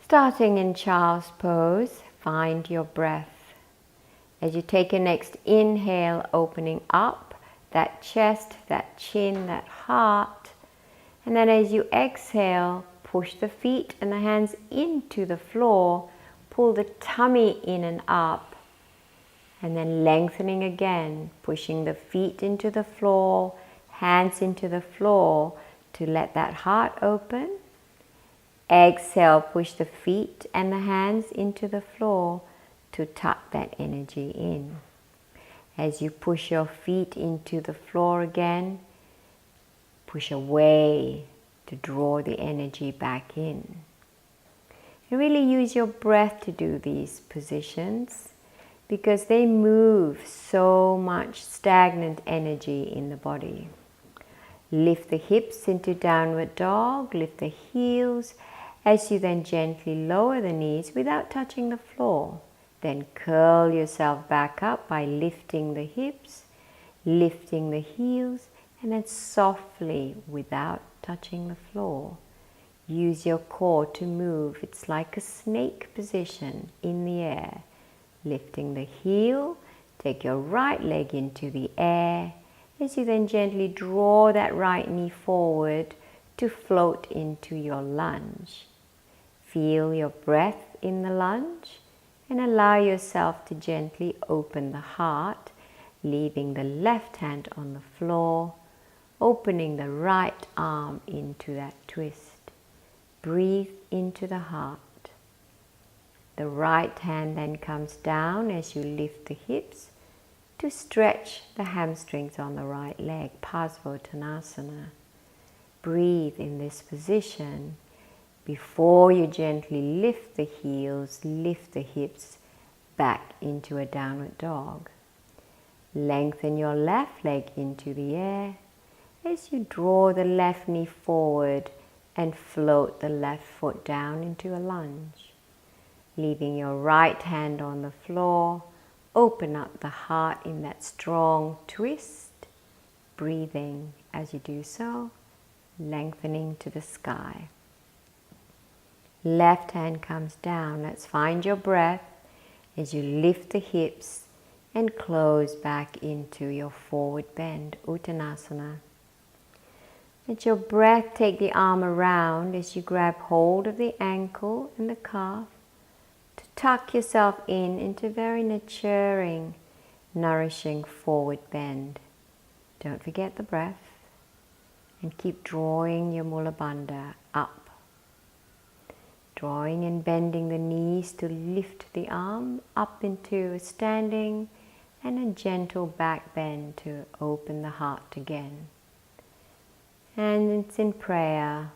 Starting in Child's Pose, find your breath. As you take your next inhale, opening up that chest, that chin, that heart. And then as you exhale, push the feet and the hands into the floor. Pull the tummy in and up. And then lengthening again, pushing the feet into the floor, hands into the floor to let that heart open. Exhale, push the feet and the hands into the floor to tuck that energy in. As you push your feet into the floor again, push away to draw the energy back in. And really use your breath to do these positions because they move so much stagnant energy in the body. Lift the hips into downward dog, lift the heels as you then gently lower the knees without touching the floor. Then curl yourself back up by lifting the hips, lifting the heels, and then softly, without touching the floor, use your core to move. It's like a snake position in the air. Lifting the heel, take your right leg into the air, as you then gently draw that right knee forward to float into your lunge. Feel your breath in the lunge and allow yourself to gently open the heart, leaving the left hand on the floor, opening the right arm into that twist. Breathe into the heart. The right hand then comes down as you lift the hips to stretch the hamstrings on the right leg, Parsvottanasana. Breathe in this position before you gently lift the heels, lift the hips back into a downward dog. Lengthen your left leg into the air as you draw the left knee forward and float the left foot down into a lunge. Leaving your right hand on the floor, open up the heart in that strong twist, breathing as you do so, lengthening to the sky. Left hand comes down. Let's find your breath as you lift the hips and close back into your forward bend, Uttanasana. Let your breath take the arm around as you grab hold of the ankle and the calf to tuck yourself in into very nurturing, nourishing forward bend. Don't forget the breath and keep drawing your Mula Bandha up. Drawing and bending the knees to lift the arm up into a standing and a gentle back bend to open the heart again. And it's in prayer,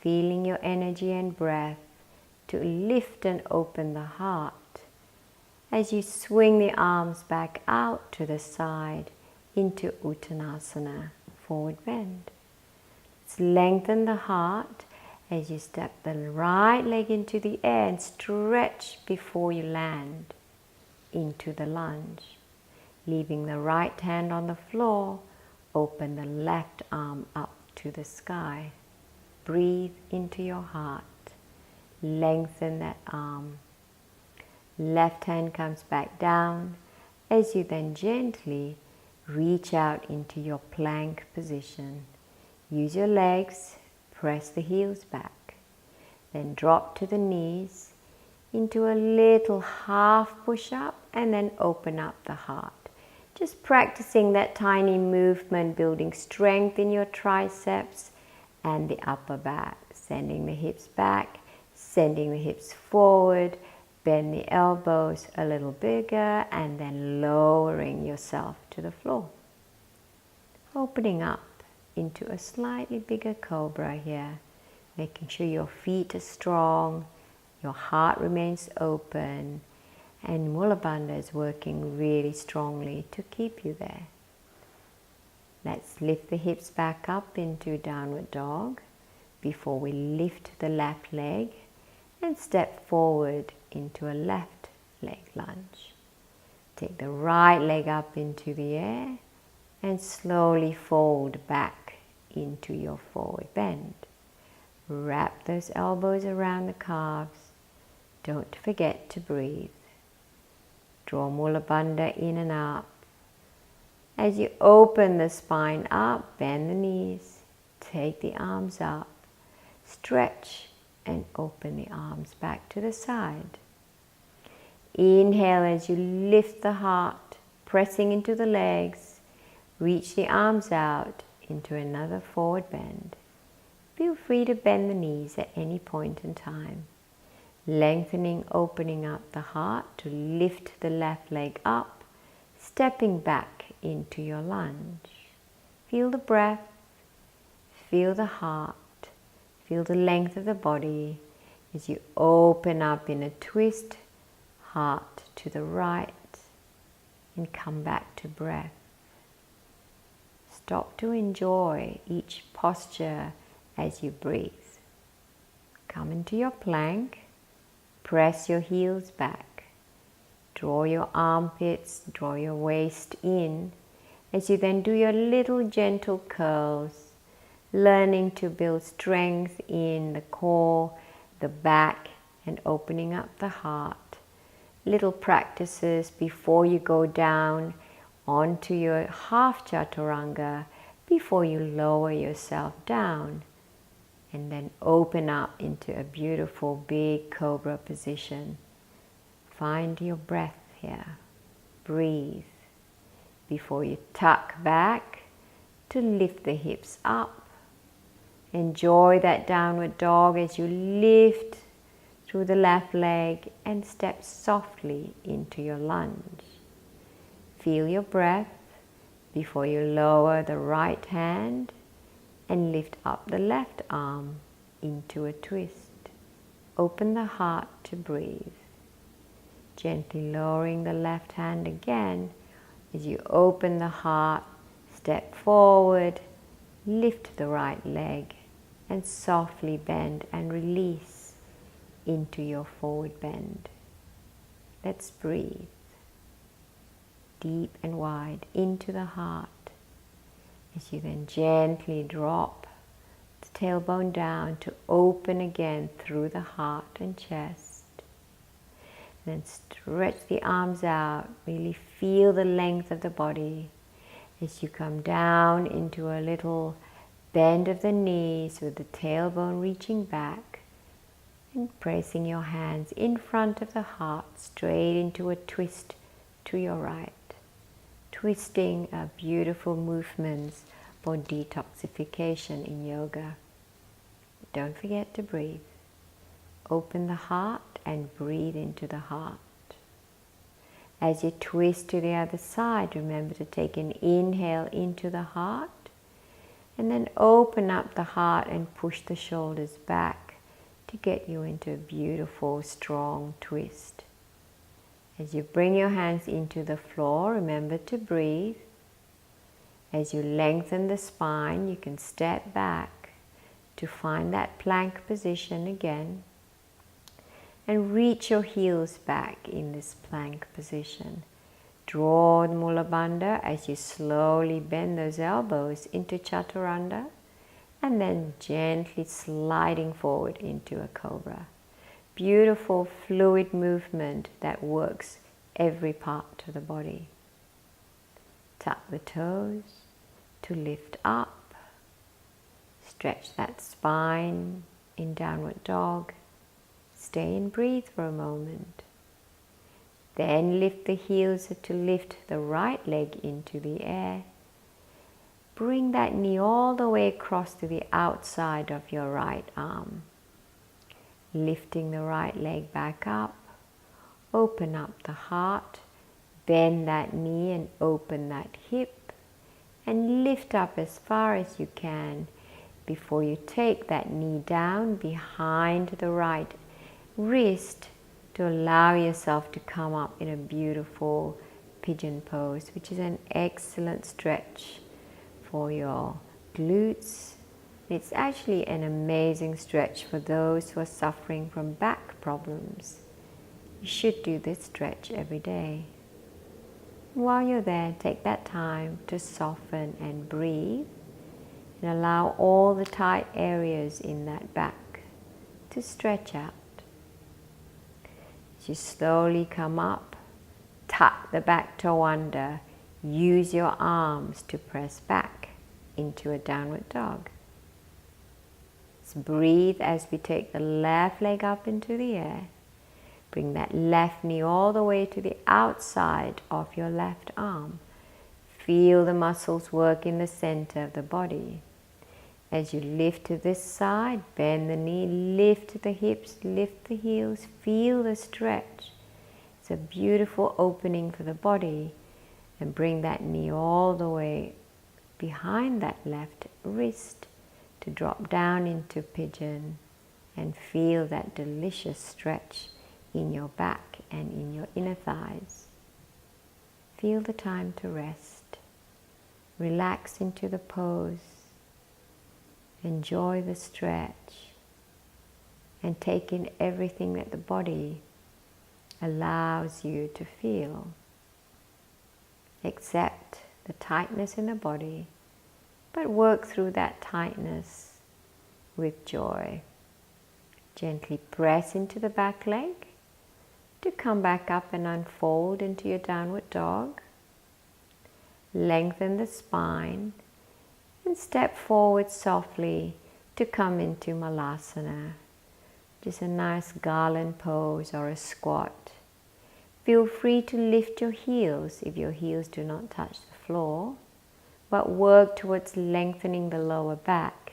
feeling your energy and breath to lift and open the heart as you swing the arms back out to the side into Uttanasana, forward bend. Let's lengthen the heart as you step the right leg into the air and stretch before you land into the lunge. Leaving the right hand on the floor, open the left arm up to the sky. Breathe into your heart. Lengthen that arm. Left hand comes back down as you then gently reach out into your plank position. Use your legs. Press the heels back, then drop to the knees into a little half push-up and then open up the heart. Just practicing that tiny movement, building strength in your triceps and the upper back. Sending the hips back, sending the hips forward, bend the elbows a little bigger and then lowering yourself to the floor. Opening up into a slightly bigger Cobra here, making sure your feet are strong, your heart remains open, and Mula Bandha is working really strongly to keep you there. Let's lift the hips back up into downward dog before we lift the left leg and step forward into a left leg lunge. Take the right leg up into the air and slowly fold back into your forward bend. Wrap those elbows around the calves Don't forget to breathe. Draw Mula Bandha in and up. As you open the spine up, bend the knees, take the arms up, stretch and open the arms back to the side. Inhale as you lift the heart, pressing into the legs, reach the arms out into another forward bend. Feel free to bend the knees at any point in time. Lengthening, opening up the heart to lift the left leg up, stepping back into your lunge. Feel the breath, feel the heart, feel the length of the body as you open up in a twist, heart to the right, and come back to breath. Stop to enjoy each posture as you breathe. Come into your plank. Press your heels back. Draw your armpits, draw your waist in as you then do your little gentle curls, learning to build strength in the core, the back, and opening up the heart. Little practices before you go down onto your half chaturanga, before you lower yourself down. And then open up into a beautiful big cobra position. Find your breath here. Breathe. Before you tuck back to lift the hips up. Enjoy that downward dog as you lift through the left leg and step softly into your lunge. Feel your breath before you lower the right hand and lift up the left arm into a twist. Open the heart to breathe. Gently lowering the left hand again as you open the heart, step forward, lift the right leg and softly bend and release into your forward bend. Let's breathe. Deep and wide into the heart. As you then gently drop the tailbone down to open again through the heart and chest. And then stretch the arms out, really feel the length of the body as you come down into a little bend of the knees with the tailbone reaching back and pressing your hands in front of the heart straight into a twist to your right. Twisting are beautiful movements for detoxification in yoga. Don't forget to breathe. Open the heart and breathe into the heart. As you twist to the other side, remember to take an inhale into the heart and then open up the heart and push the shoulders back to get you into a beautiful, strong twist. As you bring your hands into the floor, remember to breathe. As you lengthen the spine, you can step back to find that plank position again. And reach your heels back in this plank position. Draw the Mula Bandha as you slowly bend those elbows into chaturanga. And then gently sliding forward into a cobra. Beautiful fluid movement that works every part of the body. Tuck the toes to lift up. Stretch that spine in downward dog. Stay and breathe for a moment. Then lift the heels to lift the right leg into the air. Bring that knee all the way across to the outside of your right arm. Lifting the right leg back up, open up the heart, bend that knee and open that hip, and lift up as far as you can before you take that knee down behind the right wrist to allow yourself to come up in a beautiful pigeon pose, which is an excellent stretch for your glutes. It's actually an amazing stretch for those who are suffering from back problems. You should do this stretch every day. While you're there, take that time to soften and breathe and allow all the tight areas in that back to stretch out. As you slowly come up, tuck the back toe under. Use your arms to press back into a downward dog. Let's breathe as we take the left leg up into the air. Bring that left knee all the way to the outside of your left arm. Feel the muscles work in the center of the body. As you lift to this side, bend the knee, lift the hips, lift the heels, feel the stretch. It's a beautiful opening for the body. And bring that knee all the way behind that left wrist to drop down into pigeon and feel that delicious stretch in your back and in your inner thighs. Feel the time to rest. Relax into the pose. Enjoy the stretch and take in everything that the body allows you to feel. Accept the tightness in the body, but work through that tightness with joy. Gently press into the back leg to come back up and unfold into your downward dog. Lengthen the spine and step forward softly to come into Malasana. Just a nice Garland pose or a squat. Feel free to lift your heels if your heels do not touch the floor, but work towards lengthening the lower back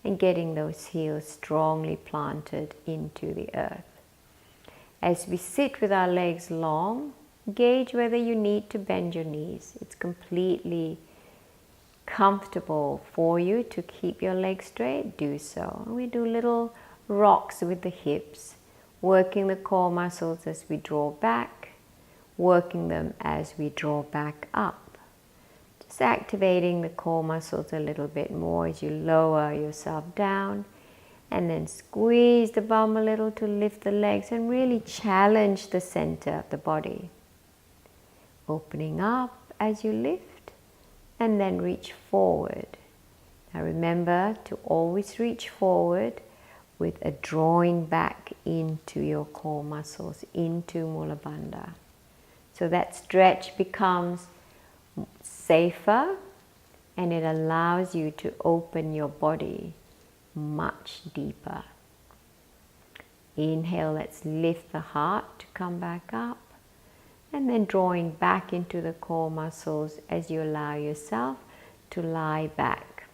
and getting those heels strongly planted into the earth. As we sit with our legs long, gauge whether you need to bend your knees. It's completely comfortable for you to keep your legs straight, do so. We do little rocks with the hips, working the core muscles as we draw back, working them as we draw back up. Just activating the core muscles a little bit more as you lower yourself down, and then squeeze the bum a little to lift the legs and really challenge the center of the body. Opening up as you lift, and then reach forward. Now remember to always reach forward with a drawing back into your core muscles, into Mula Bandha. So that stretch becomes safer and it allows you to open your body much deeper. Inhale, let's lift the heart to come back up, and then drawing back into the core muscles as you allow yourself to lie back.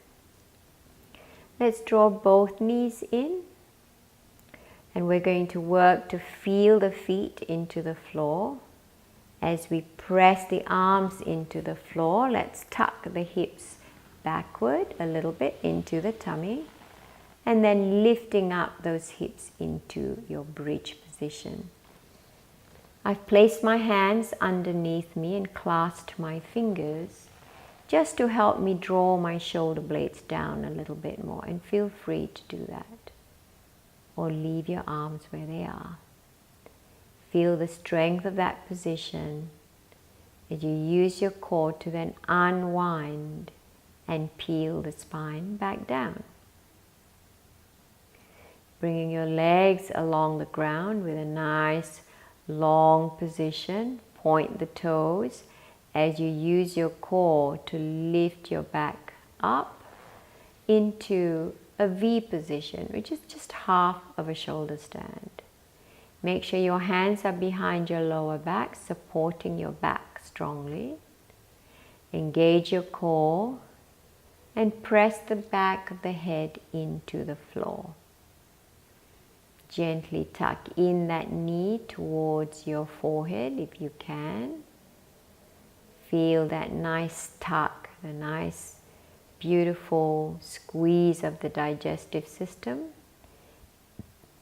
Let's draw both knees in, and we're going to work to feel the feet into the floor. As we press the arms into the floor, let's tuck the hips backward a little bit into the tummy, and then lifting up those hips into your bridge position. I've placed my hands underneath me and clasped my fingers just to help me draw my shoulder blades down a little bit more, and feel free to do that. Or leave your arms where they are. Feel the strength of that position as you use your core to then unwind and peel the spine back down. Bringing your legs along the ground with a nice long position. Point the toes as you use your core to lift your back up into a V position, which is just half of a shoulder stand. Make sure your hands are behind your lower back, supporting your back strongly. Engage your core and press the back of the head into the floor. Gently tuck in that knee towards your forehead if you can. Feel that nice tuck, the nice beautiful squeeze of the digestive system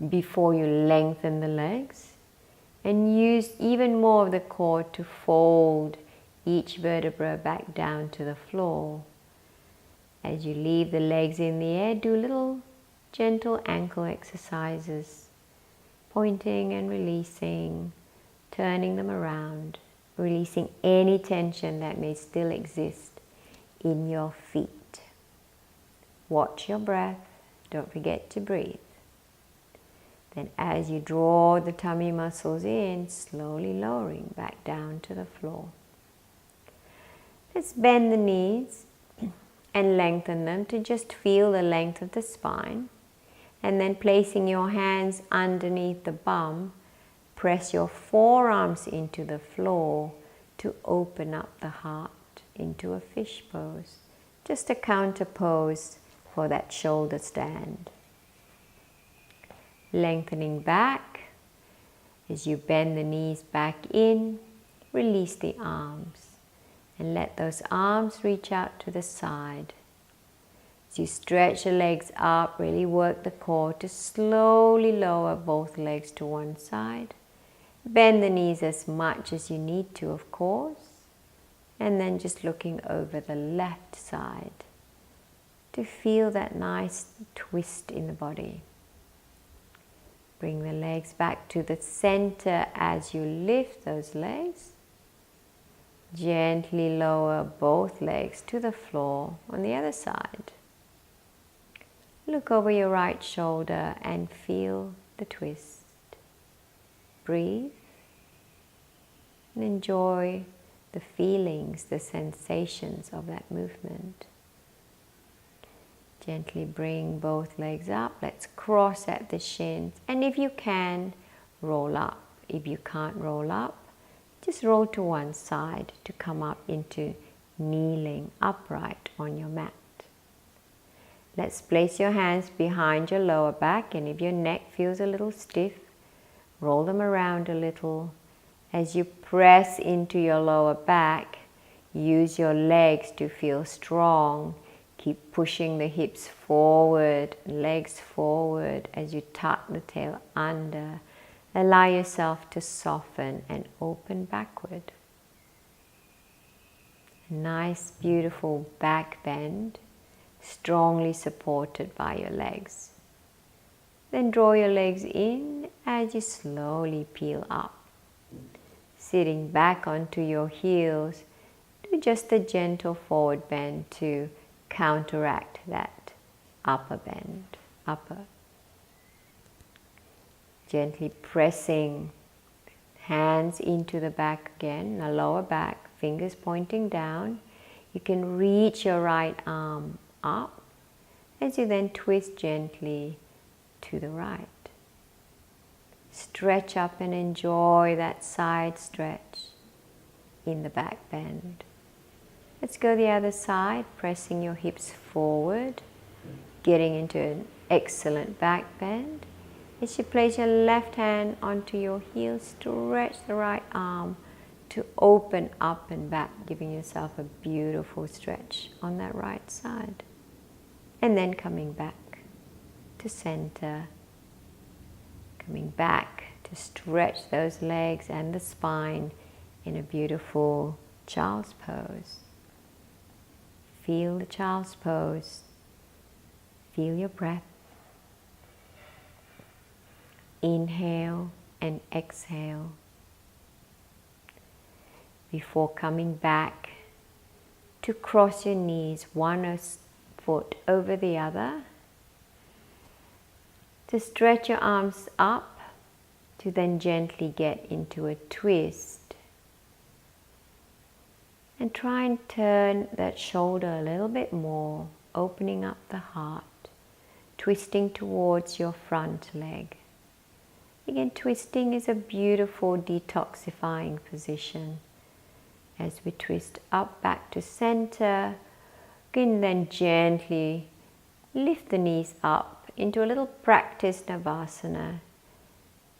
before you lengthen the legs, and use even more of the core to fold each vertebra back down to the floor. As you leave the legs in the air, do little gentle ankle exercises, pointing and releasing, turning them around, releasing any tension that may still exist in your feet. Watch your breath. Don't forget to breathe. Then as you draw the tummy muscles in, slowly lowering back down to the floor. Let's bend the knees and lengthen them to just feel the length of the spine. And then placing your hands underneath the bum, press your forearms into the floor to open up the heart into a fish pose. Just a counter pose for that shoulder stand. Lengthening back as you bend the knees back in, release the arms and let those arms reach out to the side. As you stretch the legs up, really work the core to slowly lower both legs to one side. Bend the knees as much as you need to, of course, and then just looking over the left side to feel that nice twist in the body. Bring the legs back to the center as you lift those legs. Gently lower both legs to the floor on the other side. Look over your right shoulder and feel the twist. Breathe and enjoy the feelings, the sensations of that movement. Gently bring both legs up. Let's cross at the shins. And if you can, roll up. If you can't roll up, just roll to one side to come up into kneeling upright on your mat. Let's place your hands behind your lower back, and if your neck feels a little stiff, roll them around a little. As you press into your lower back, use your legs to feel strong. Keep pushing the hips forward, legs forward as you tuck the tail under. Allow yourself to soften and open backward. Nice, beautiful back bend, strongly supported by your legs. Then draw your legs in as you slowly peel up. Sitting back onto your heels, do just a gentle forward bend to counteract that upper bend, upper. Gently pressing hands into the back again, the lower back, fingers pointing down. You can reach your right arm up as you then twist gently to the right. Stretch up and enjoy that side stretch in the back bend. Let's go the other side, pressing your hips forward, getting into an excellent back bend. As you place your left hand onto your heel, stretch the right arm to open up and back, giving yourself a beautiful stretch on that right side. And then coming back to center, coming back to stretch those legs and the spine in a beautiful child's pose. Feel the child's pose. Feel your breath. Inhale and exhale. Before coming back to cross your knees, one foot over the other. To stretch your arms up, to then gently get into a twist. And try and turn that shoulder a little bit more, opening up the heart, twisting towards your front leg. Again, twisting is a beautiful detoxifying position. As we twist up back to center, you can then gently lift the knees up into a little practice Navasana,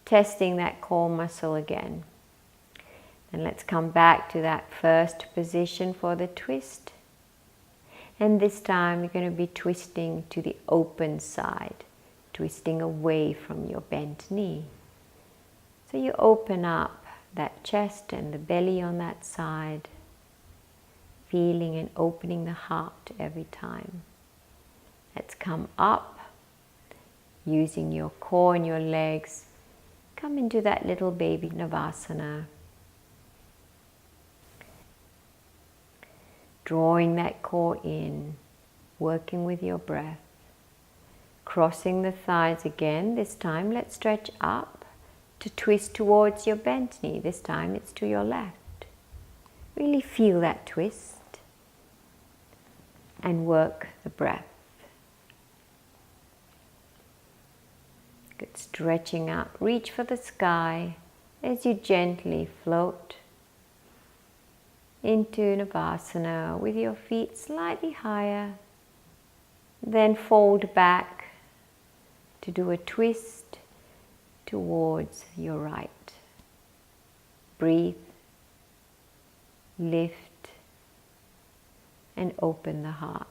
testing that core muscle again. And let's come back to that first position for the twist. And this time you're going to be twisting to the open side, twisting away from your bent knee. So you open up that chest and the belly on that side, feeling and opening the heart every time. Let's come up, using your core and your legs. Come into that little baby Navasana. Drawing that core in, working with your breath. Crossing the thighs again. This time let's stretch up to twist towards your bent knee. This time it's to your left. Really feel that twist and work the breath. Good. Stretching up. Reach for the sky as you gently float into Navasana with your feet slightly higher. Then fold back to do a twist towards your right. Breathe, lift, and open the heart.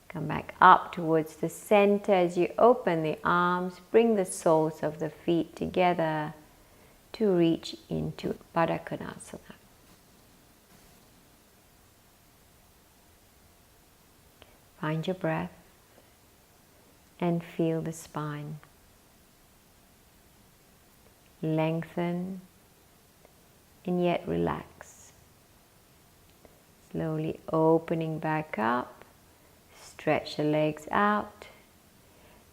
Come back up towards the center as you open the arms. Bring the soles of the feet together to reach into Baddha Konasana. Find your breath and feel the spine. Lengthen and yet relax. Slowly opening back up. Stretch the legs out.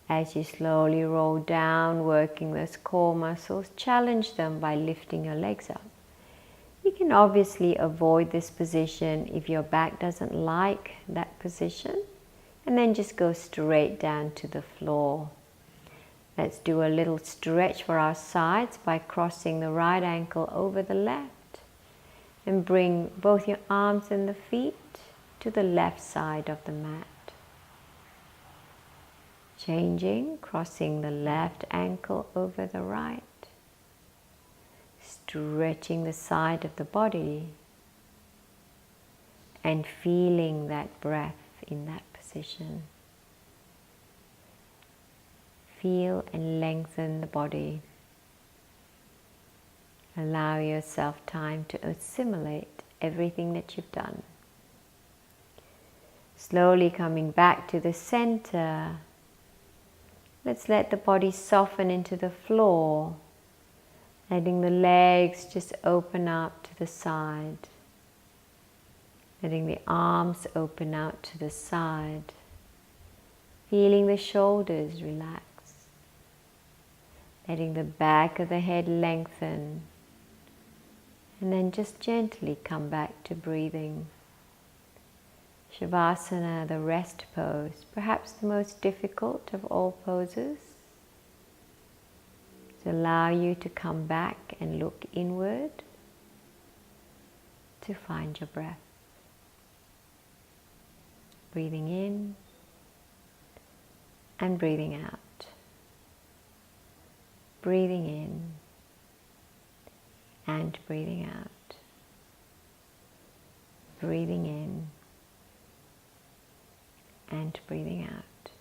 As you slowly roll down, working those core muscles, challenge them by lifting your legs up. You can obviously avoid this position if your back doesn't like that position, and then just go straight down to the floor. Let's do a little stretch for our sides by crossing the right ankle over the left, and bring both your arms and the feet to the left side of the mat. Changing, crossing the left ankle over the right, stretching the side of the body, and feeling that breath in that position. Feel and lengthen the body. Allow yourself time to assimilate everything that you've done. Slowly coming back to the center. Let's let the body soften into the floor, letting the legs just open up to the side, letting the arms open out to the side, feeling the shoulders relax, letting the back of the head lengthen, and then just gently come back to breathing. Shavasana, the rest pose, perhaps the most difficult of all poses. To allow you to come back and look inward to find your breath. Breathing in and breathing out. Breathing in and breathing out. Breathing in and breathing out.